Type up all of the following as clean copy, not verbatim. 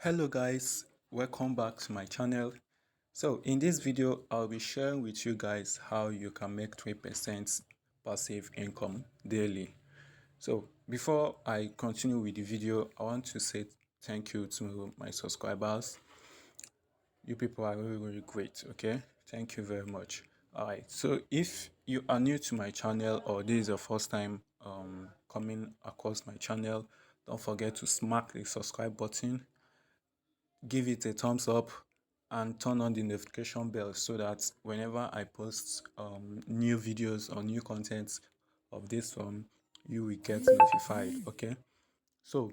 Hello guys, welcome back to my channel. So in this video I'll be sharing with you guys how you can make 3% passive income daily. So before I continue with the video, I want to say thank you to my subscribers. You people are really great. Okay, thank you very much. All right, so if you are new to my channel or this is your first time coming across my channel, don't forget to smack the subscribe button, give it a thumbs up, and turn on the notification bell so that whenever I post new videos or new content of this one, you will get notified. Okay, so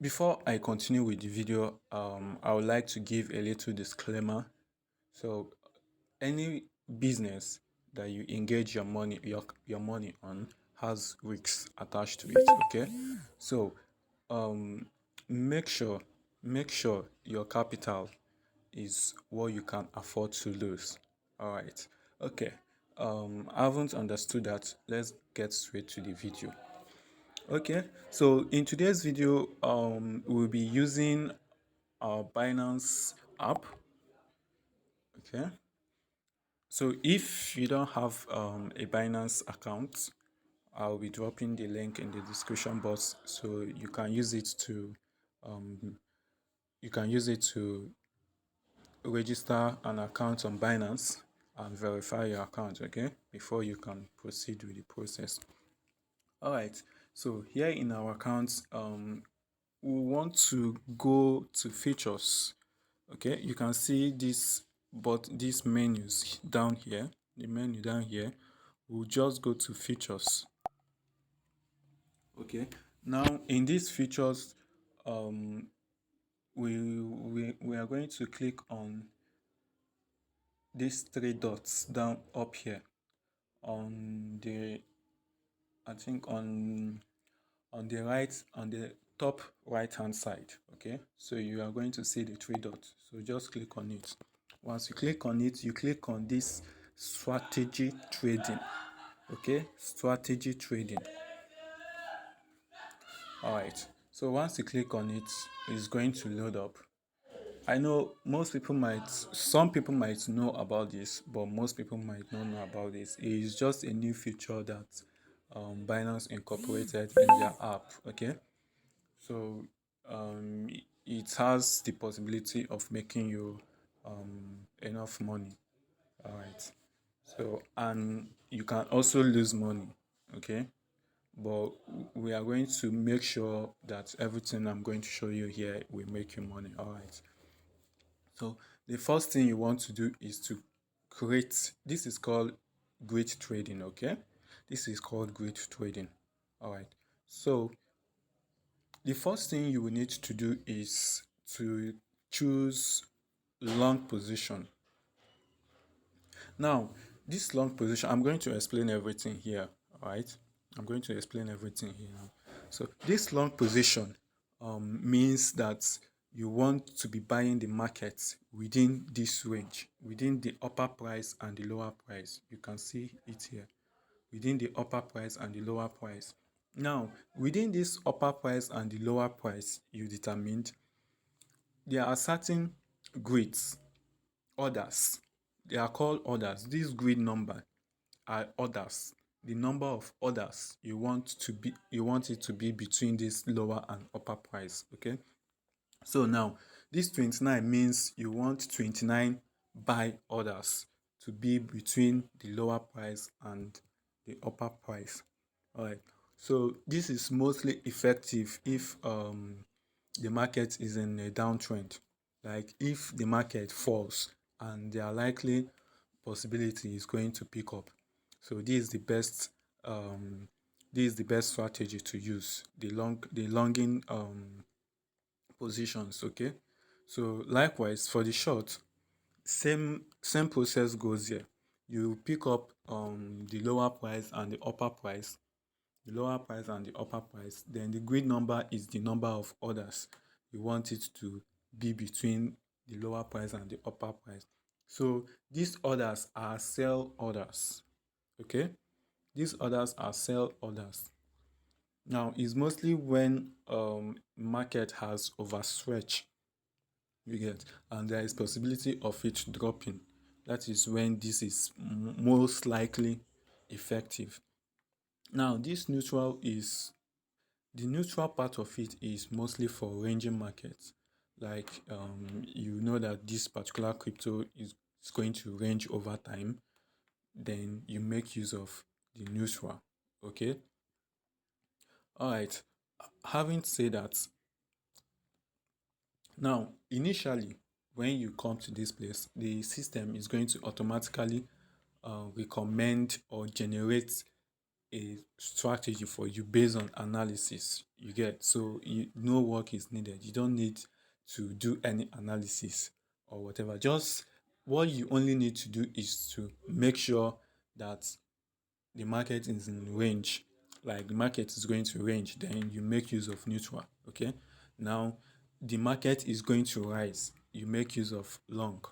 before I continue with the video, I would like to give a little disclaimer. So any business that you engage your money on has risks attached to it. Okay, so um make sure your capital is what you can afford to lose. All right, okay. I haven't understood that. Let's get straight to the video. Okay, so in today's video we'll be using our Binance app. Okay, so if you don't have a Binance account, I'll be dropping the link in the description box so um, you can use it to register an account on Binance and verify your account, okay, before you can proceed with the process. All right, so here in our account, we want to go to features. Okay, you can see this, but these menus down here, the menu down here, we'll just go to features. Okay, now in these features, um we are going to click on these three dots down up here on the, I think on the right, on the top right hand side. Okay, so you are going to see the three dots, so just click on it. Once you click on it, you click on this strategy trading. Okay, strategy trading. All right, so once you click on it, it's going to load up. I know some people might know about this, but most people might not know about this. It is just a new feature that Binance incorporated in their app. Okay, so it has the possibility of making you enough money. All right, so and you can also lose money. Okay, but we are going to make sure that everything I'm going to show you here will make you money. All right. So the first thing you want to do is to create, this is called grid trading. Okay, this is called grid trading. All right, so the first thing you will need to do is to choose long position. Now this long position, I'm going to explain everything here. All right, I'm going to explain everything here now. So this long position means that you want to be buying the market within this range, within the upper price and the lower price. You can see it here, within the upper price and the lower price. Now within this upper price and the lower price you determined, there are certain grids, orders. They are called orders. This grid number are orders, the number of orders you want it to be between this lower and upper price. Okay, so now this 29 means you want 29 buy orders to be between the lower price and the upper price. All right, so this is mostly effective if the market is in a downtrend, like if the market falls, and there are likely possibility is going to pick up. So um this is the best strategy to use, the longing positions. Okay, so likewise for the short, same process goes here. You pick up the lower price and the upper price, the lower price and the upper price, then the grid number is the number of orders you want it to be between the lower price and the upper price. So these orders are sell orders. Okay, these orders are sell orders. Now it's mostly when market has overstretched, you get, and there is possibility of it dropping. That is when this is most likely effective. Now, this neutral is the neutral part of it is mostly for ranging markets. Like you know that this particular crypto is going to range over time, then you make use of the neutral. Okay. All right. Having said that, now initially when you come to this place, the system is going to automatically recommend or generate a strategy for you based on analysis, you get. So no work is needed, you don't need to do any analysis or whatever. Just what you only need to do is to make sure that the market is in range, like the market is going to range, then you make use of neutral. Okay, now the market is going to rise, you make use of long.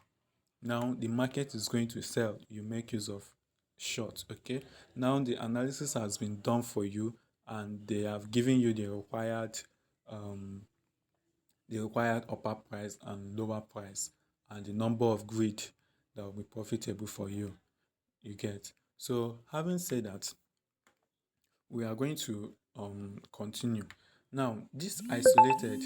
Now the market is going to sell, you make use of short. Okay, now the analysis has been done for you and they have given you um the required upper price and lower price and the number of grid that will be profitable for you, you get. So having said that, we are going to continue. Now this isolated,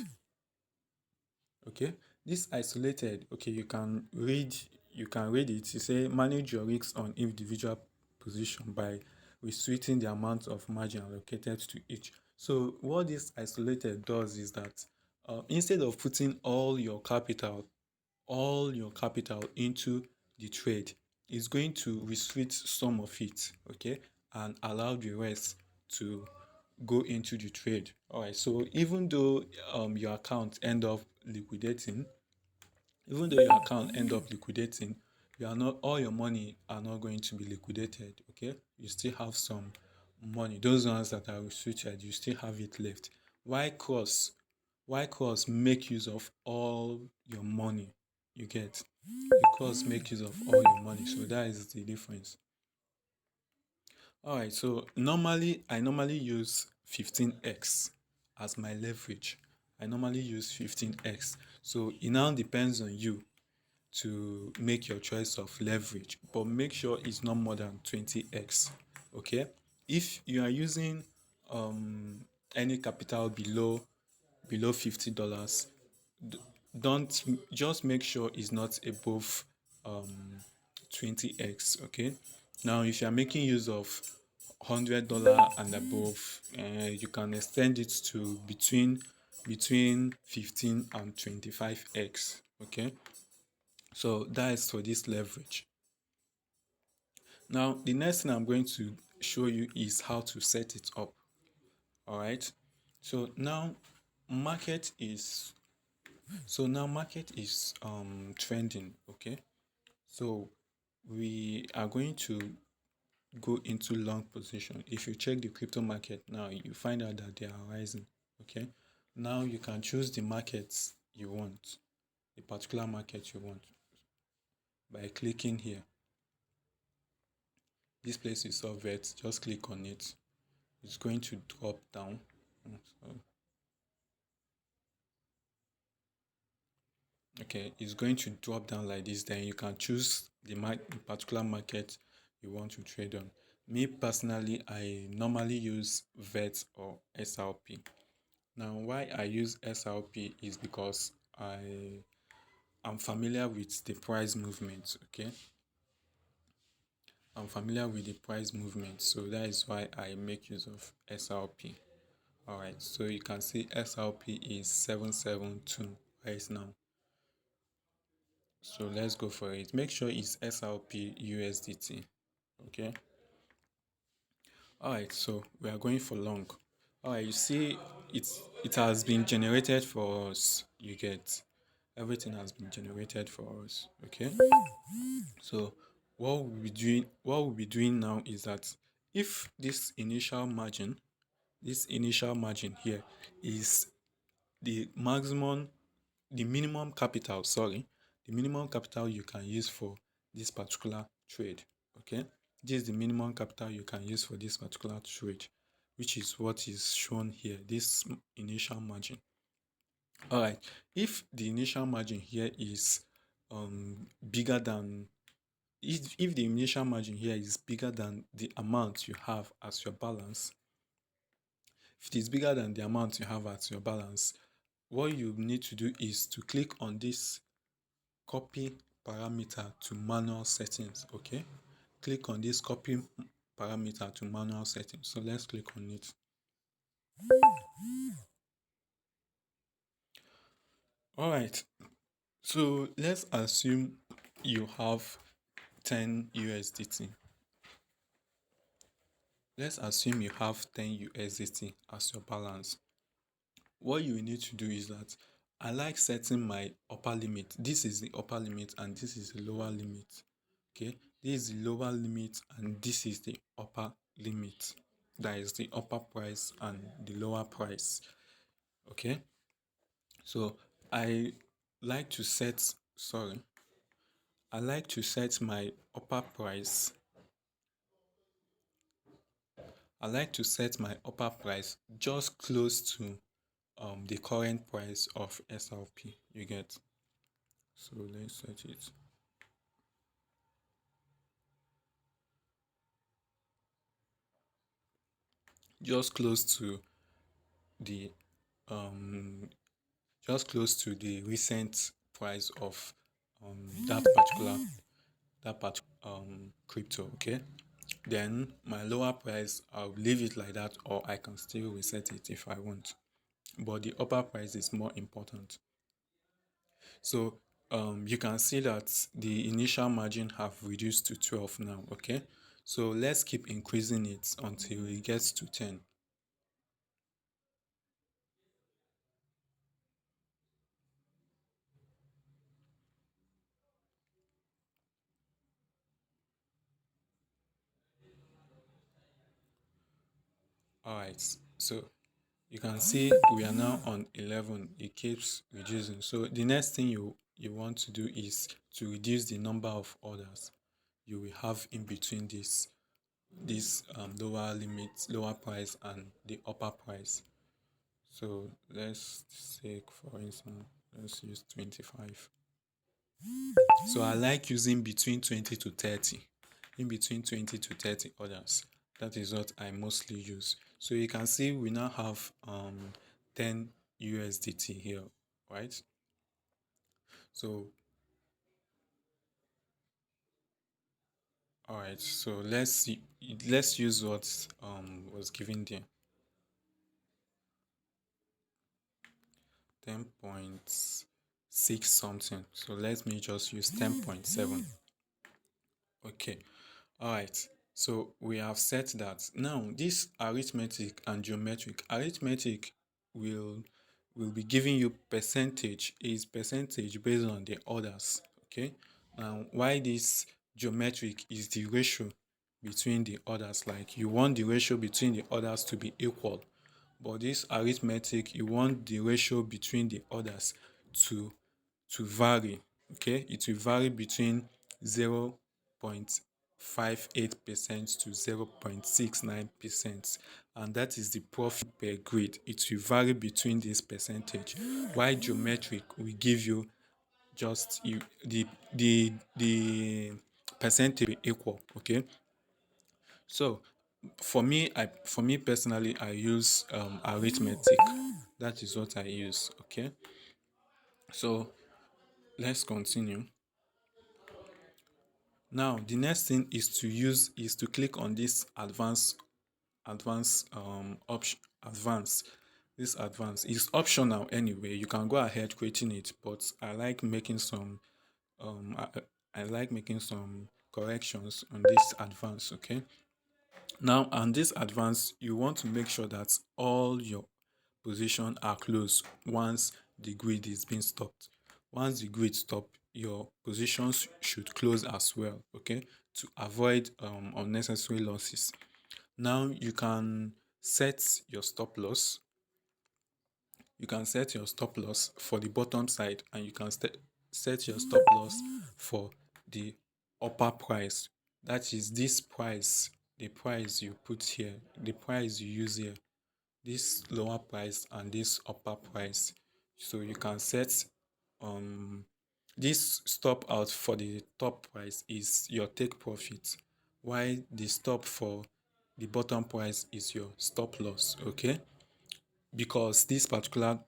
okay, this isolated, okay, you can read it. You say manage your risks on individual position by restricting the amount of margin allocated to each. So what this isolated does is that instead of putting all your capital into the trade, is going to restrict some of it, okay, and allow the rest to go into the trade. All right, so your account end up liquidating, even though your account end up liquidating, you are not all your money are not going to be liquidated. Okay, you still have some money. Those ones that are restricted, you still have it left. Why cross? Why cross make use of all your money? You get, because make use of all your money. So that is the difference. All right. So I normally use 15x as my leverage. I normally use 15x. So it now depends on you to make your choice of leverage, but make sure it's not more than 20x. Okay. If you are using any capital below $50, don't just make sure it's not above um 20x. Okay, now if you are making use of $100 and above, you can extend it to between 15 and 25x. Okay, so that is for this leverage. Now the next thing I'm going to show you is how to set it up. All right, so now market is market is trending. Okay, so we are going to go into long position. If you check the crypto market now, you find out that they are rising. Okay, now you can choose the markets you want, the particular market you want, by clicking here. This place is saw vet, just click on it. It's going to drop down. So, okay, it's going to drop down like this. Then you can choose the particular market you want to trade on. Me personally, I normally use vet or SRP. Now why I use SRP is because I am familiar with the price movement. Okay, I'm familiar with the price movement, so that is why I make use of SRP. All right, so you can see SRP is 772 right now. So let's go for it. Make sure it's SRP USDT. Okay. All right, so we are going for long. All right, you see it has been generated for us. You get, everything has been generated for us. Okay. So what we'll be doing now is that if this initial margin here is the maximum the minimum capital, the minimum capital you can use for this particular trade. Okay, this is the minimum capital you can use for this particular trade, which is what is shown here, this initial margin. All right. If the initial margin here is bigger than if the initial margin here is bigger than the amount you have as your balance, if it is bigger than the amount you have as your balance, what you need to do is to click on this copy parameter to manual settings. Okay, click on this copy parameter to manual settings. So let's click on it. All right, so let's assume you have 10 USDT. Let's assume you have 10 USDT as your balance. What you need to do is that I like setting my upper limit. This is the upper limit and this is the lower limit. Okay, this is the lower limit and this is the upper limit. That is the upper price and the lower price. Okay, so I like to set, sorry, I like to set my upper price. I like to set my upper price just close to the current price of SRP. You get? So let's set it just close to the um recent price of that particular crypto. Okay, then my lower price, I'll leave it like that, or I can still reset it if I want, but the upper price is more important. So you can see that the initial margin have reduced to 12 now. Okay, so let's keep increasing it until it gets to 10. All right, so you can see we are now on 11. It keeps reducing. So the next thing you want to do is to reduce the number of orders you will have in between this lower limit, lower price and the upper price. So let's take, for instance, let's use 25. So I like using between 20 to 30, in between 20 to 30 orders. That is what I mostly use. So you can see we now have 10 USDT here, right? So all right, so let's use what was given there. 10.6 something. So let me just use 10.7. Okay. All right. So we have set that. Now this arithmetic and geometric. Arithmetic will will be giving you percentage, is percentage based on the orders. Okay. Now why this geometric is the ratio between the orders. Like you want the ratio between the orders to be equal. But this arithmetic, you want the ratio between the orders to vary. Okay, it will vary between 0.58% to 0.69%, and that is the profit per grade. It will vary between this percentage, while geometric will give you just you the percentage will be equal. Okay, so for me personally, I use arithmetic. That is what I use. Okay, so let's continue. Now the next thing is to click on this advanced option. Advanced is optional anyway. You can go ahead creating it, but I like making some um I, I like making some corrections on this advanced. Okay, now on this advanced, you want to make sure that all your position are closed once the grid is being stopped. Once the grid stop, your positions should close as well, okay, to avoid unnecessary losses. Now you can set your stop loss. You can set your stop loss for the bottom side, and you can set your stop loss for the upper price. That is this price, the price you put here, the price you use here, this lower price and this upper price. So you can set this stop out for the top price is your take profit, while the stop for the bottom price is your stop loss. Okay, because this particular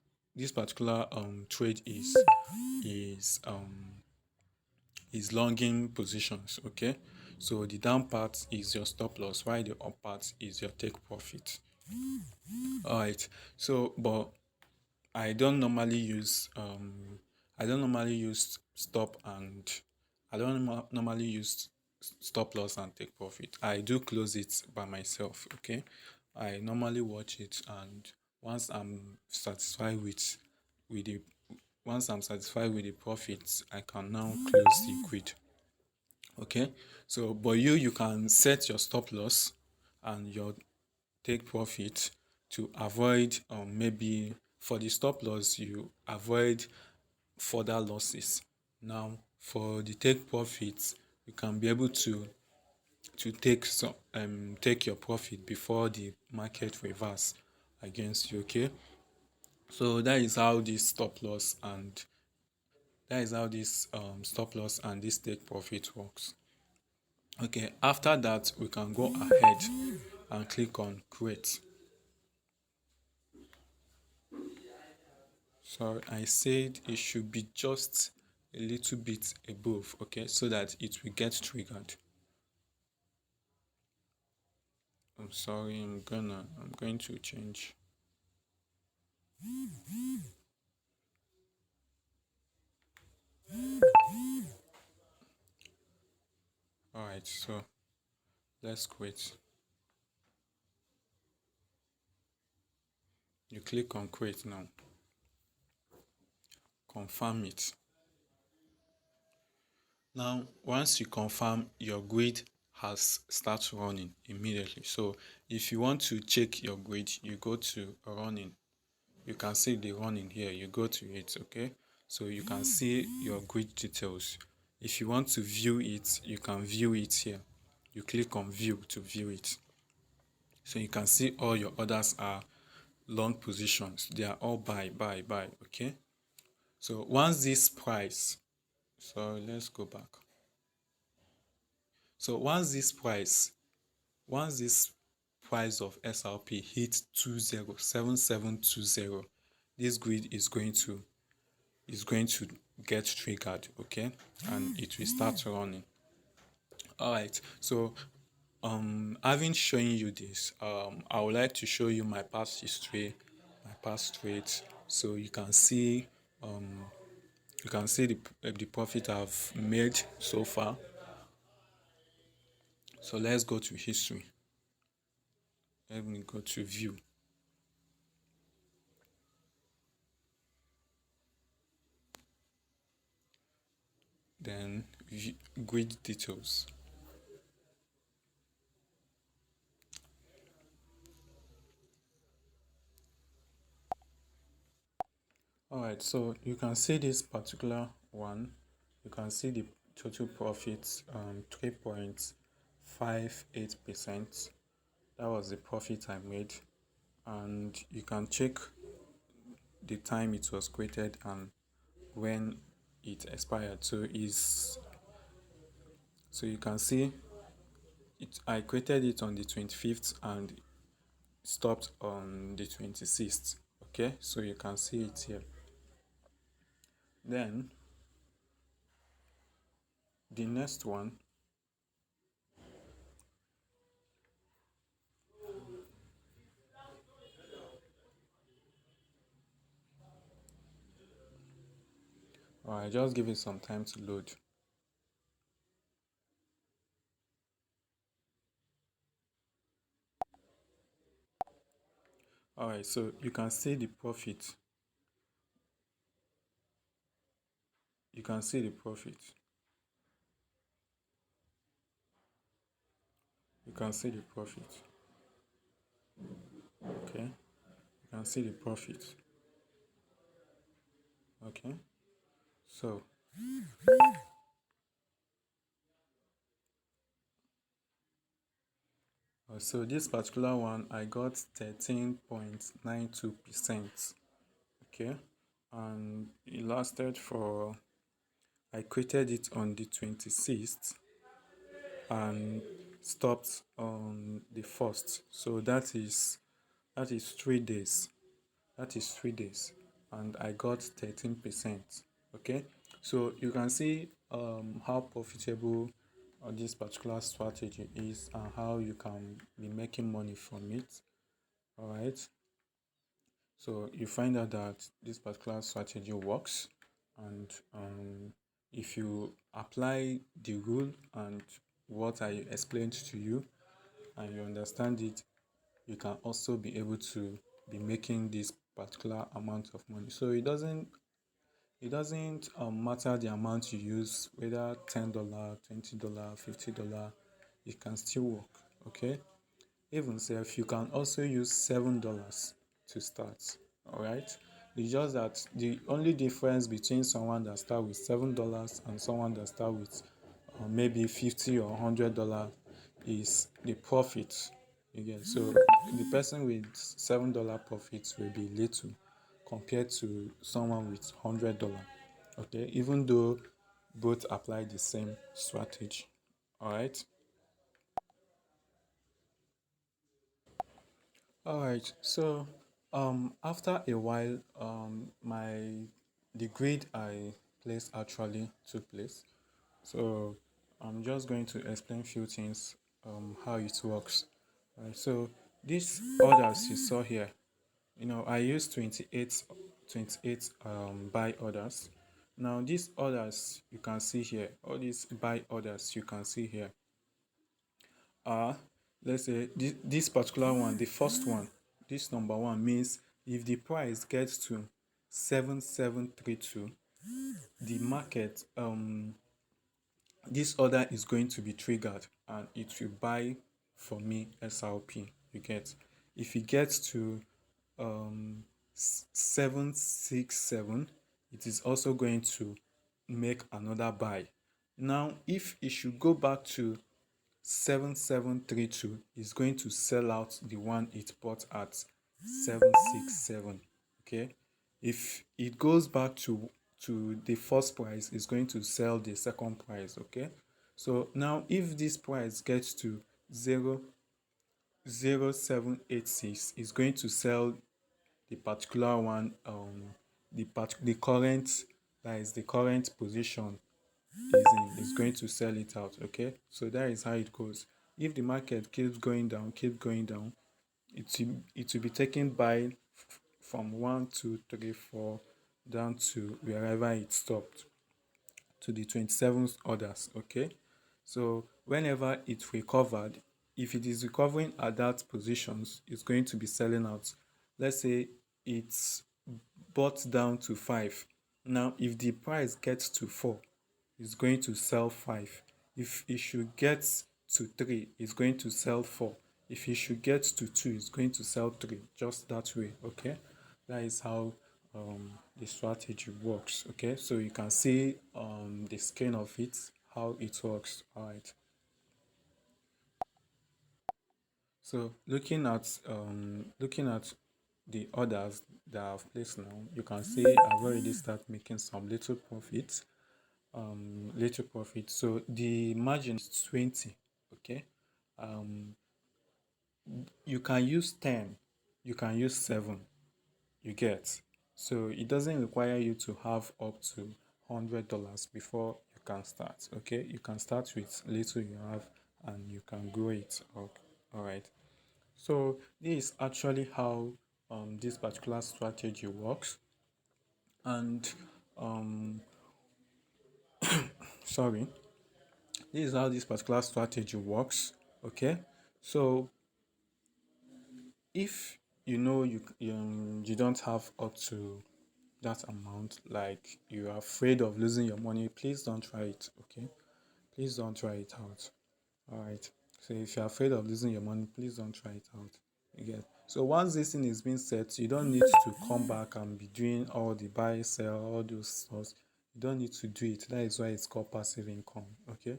trade is longing positions. Okay, so the down part is your stop loss, while the up part is your take profit. All right, so but I don't normally use stop and I don't normally use stop loss and take profit. I do close it by myself. Okay, I normally watch it, and once I'm satisfied with the once I'm satisfied with the profits, I can now close the grid. Okay, so but you can set your stop loss and your take profit to avoid maybe for the stop loss you avoid further losses. Now for the take profits, you can be able to take your profit before the market reverse against you. Okay, so that is how this stop loss and this take profit works. Okay, after that we can go ahead and click on create. So I said it should be just a little bit above, okay, so that it will get triggered. I'm sorry, I'm going to change. All right, so let's quit. You click on create now. Confirm it. Now, once you confirm, your grid has started running immediately. So if you want to check your grid, you go to running. You can see the running here. You go to it, okay? So you can see your grid details. If you want to view it, you can view it here. You click on view to view it. So you can see all your orders are long positions. They are all buy, okay? So once this price, so let's go back. So once this price of SRP hits 207720, this grid is going to get triggered, okay, and it will start running. All right, so having shown you this, I would like to show you my past history, my past trades, so you can see the profit I've made so far. So let's go to history. Let me go to view. Then grid details. All right, so you can see this particular one. You can see the total profits, 3.58%. That was the profit I made, and you can check the time it was created and when it expired. So you can see it. I created it on the 25th and stopped on the 26th. Okay, so you can see it here. Then the next one, I just give it some time to load. All right, so you can see the profit. You can see the profit. You can see the profit. Okay, you can see the profit. Okay, so this particular one I got 13.92%. Okay, and it lasted for, I created it on the 26th and stopped on the 1st. So that is 3 days. That is 3 days, and I got 13%. Okay, so you can see how profitable this particular strategy is and how you can be making money from it. All right, so you find out that this particular strategy works, and if you apply the rule and what I explained to you and you understand it, you can also be able to be making this particular amount of money. So it doesn't matter the amount you use, whether $10, $20, $50, it can still work. Okay, even if you can also use $7 to start. All right, it's just that the only difference between someone that start with $7 and someone that start with maybe 50 or $100 is the profit. Again, so the person with $7 profits will be little compared to someone with $100. Okay, even though both apply the same strategy. All right. All right. So after a while, the grade I placed actually took place. So I'm just going to explain a few things how it works. All right. So these orders you saw here, I used 28 buy orders. Now these orders you can see here, all these buy orders you can see here are, let's say this particular one, the first one, this number one means if the price gets to 7732, the market this order is going to be triggered and it will buy for me SRP. You get, if it gets to 767, it is also going to make another buy. Now if it should go back to 7732, is going to sell out the one it bought at 767. Okay, if it goes back to the first price, it's going to sell the second price. Okay, so now if this price gets to 00786, it's going to sell the particular one, the current, that is the current position is going to sell it out. Okay, so that is how it goes. If the market keeps going down, it will be taken by from 1 2 3 4 down to wherever it stopped, to the 27th orders. Okay, so whenever it recovered, if it is recovering at that positions, it's going to be selling out. Let's say it's bought down to 5. Now if the price gets to 4, it's going to sell 5. If it should get to 3, it's going to sell 4. If it should get to 2, it's going to sell 3. Just that way. Okay, that is how the strategy works. Okay, so you can see the skin of it, how it works. All right, so looking at the orders that I've placed now, you can see I've already started making some little profit. So the margin is 20. Okay, you can use 10, you can use 7. You get, so it doesn't require you to have up to $100 before you can start. Okay, you can start with little you have and you can grow it up. All right, so this is actually how this particular strategy works. And sorry, this is how this particular strategy works. Okay, so if you don't have up to that amount, like you're afraid of losing your money, please don't try it. Okay, please don't try it out. All right, so if you're afraid of losing your money, please don't try it out. Again, so once this thing is being set, you don't need to come back and be doing all the buy sell, all those stuff. You don't need to do it. That is why it's called passive income. Okay,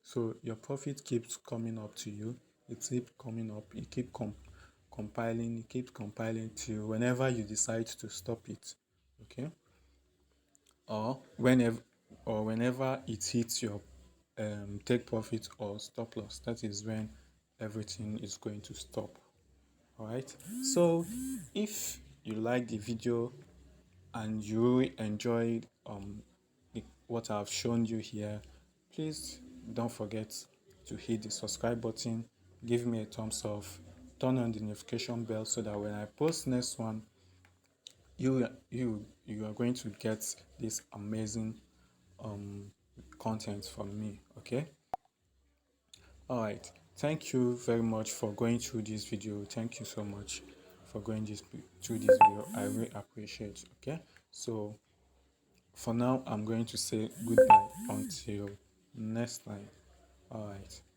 so your profit keeps coming up to you. It keeps coming up. It keeps compiling. It keeps compiling till whenever you decide to stop it. Okay, or whenever it hits your take profit or stop loss, that is when everything is going to stop. All right, so if you like the video and you enjoyed what I've shown you here, please don't forget to hit the subscribe button, give me a thumbs up, turn on the notification bell so that when I post next one, you are going to get this amazing um content from me. Okay, all right, thank you very much for going through this video. Thank you so much for going through this video. I really appreciate. Okay, so for now I'm going to say goodbye until next time. All right.